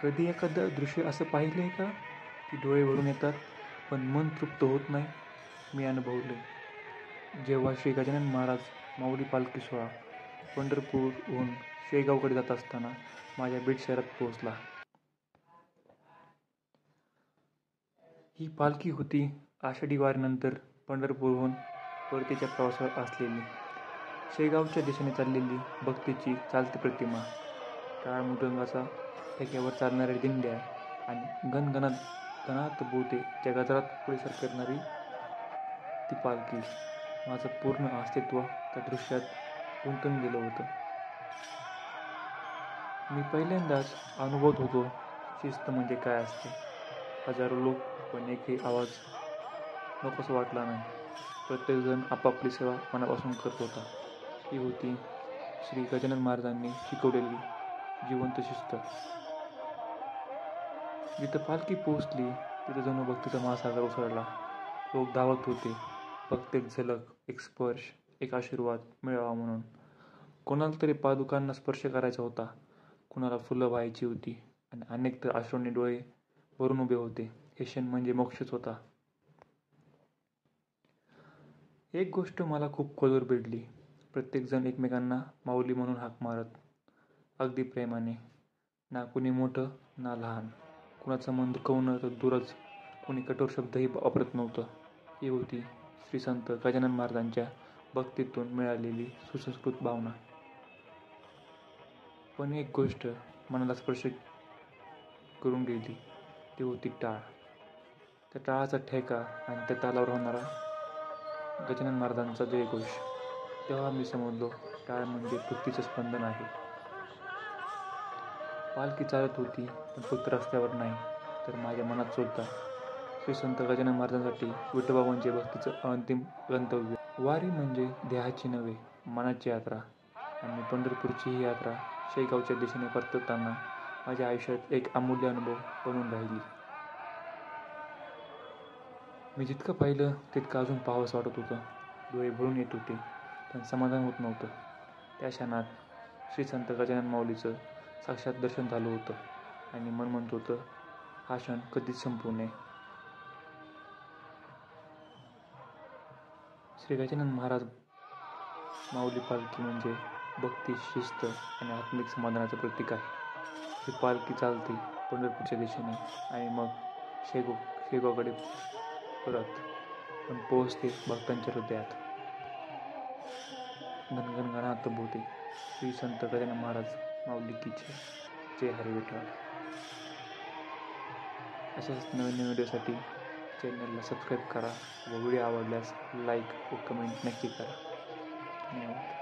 कधी एखादं दृश्य असं पाहिलं आहे का की डोळे भरून येतात पण मन तृप्त होत नाही? मी अनुभवले जेव्हा श्री गजानन महाराज माऊली पालखी सोहळा पंढरपूरहून शेगावकडे जात असताना माझ्या बीड शहरात पोहोचला. ही पालखी होती आषाढी वारीनंतर पंढरपूरहून परतीच्या प्रवासावर असलेली, शेगावच्या दिशेने चाललेली भक्तीची चालती प्रतिमा. टाळ मृदंगाचा ठेक्यावर चालणाऱ्या दिंड्या आणि गणात बोतेच्या गजरात पुढे सरकणारी ती पालखी. माझं पूर्ण अस्तित्व त्या दृश्यात गुंतून गेलं होतं. मी पहिल्यांदाच अनुभवत होतो शिस्त म्हणजे काय असते. हजारो लोक पण एकही आवाज नकोसा वाटला नाही. प्रत्येकजण आपापली सेवा मनापासून करत होता. ही होती श्री गजानन महाराजांनी शिकवलेली जिवंत शिस्त. जिथं पालखी पोहोचली तिथं जणू भक्तीचा महासागर उसळला. लोक धावत होते, फक्त एक झलक, एक स्पर्श, एक आशीर्वाद मिळावा म्हणून. कोणाला तरी पादुकांना स्पर्श करायचा होता, कुणाला फुलं व्हायची होती आणि अनेक तर अश्रूंनी डोळे भरून उभे होते. हे क्षण म्हणजे मोक्षच होता. एक गोष्ट मला खूप खोलवर भिडली. प्रत्येकजण एकमेकांना माऊली म्हणून हाक मारत, अगदी प्रेमाने. ना कुणी मोठं ना लहान, कुणाचं मन दुखवणं तर दूरच, कुणी कठोर शब्दही वापरत नव्हतं. ही होती श्री संत गजानन महाराजांच्या भक्तीतून मिळालेली सुसंस्कृत भावना. पण एक गोष्ट मनाला स्पर्श करून गेली, ती होती टाळ. त्या टाळाचा ठेका आणि त्या तालावर होणारा गजानन महाराजांचा जयघोष. तेव्हा मी समजलो, टाळ म्हणजे भक्तीचं स्पंदन आहे. पालखी चालत होती, पण फक्त रस्त्यावर नाही, तर माझ्या मनात सुद्धा. श्री संत गजानन महाराजांसाठी विठोबा म्हणजे भक्तीचं अंतिम गंतव्य. वारी म्हणजे देहाची नव्हे, मनाची यात्रा. आणि पंढरपूरची ही यात्रा शेगावच्या दिशेने परतताना माझ्या आयुष्यात एक अमूल्य अनुभव बनून राहिली. मी जितकं पाहिलं तितकं अजून पाहावंसं वाटत होतं. डोळे भरून येत होते, पण समाधान होत नव्हतं. त्या क्षणात श्री संत गजानन माऊलीचं साक्षात दर्शन झालं होतं आणि मन म्हणत होतं, हा क्षण कधीच संपू नये. श्री गजानन महाराज माऊली पालखी म्हणजे भक्ती, शिस्त आणि आत्मिक समाधानाचं प्रतीक आहे. ही पालखी चालते पंढरपूरच्या दिशेने आणि मग शेगावकडे परत, पण पोहोचते भक्तांच्या हृदयात. गणगणात बोलते श्री संत गजानन महाराज माऊली की जय हरी विठ्ठल. अशाच नवीन व्हिडिओसाठी चॅनलला सबस्क्राईब करा व व्हिडिओ आवडल्यास लाईक व कमेंट नक्की करा. धन्यवाद.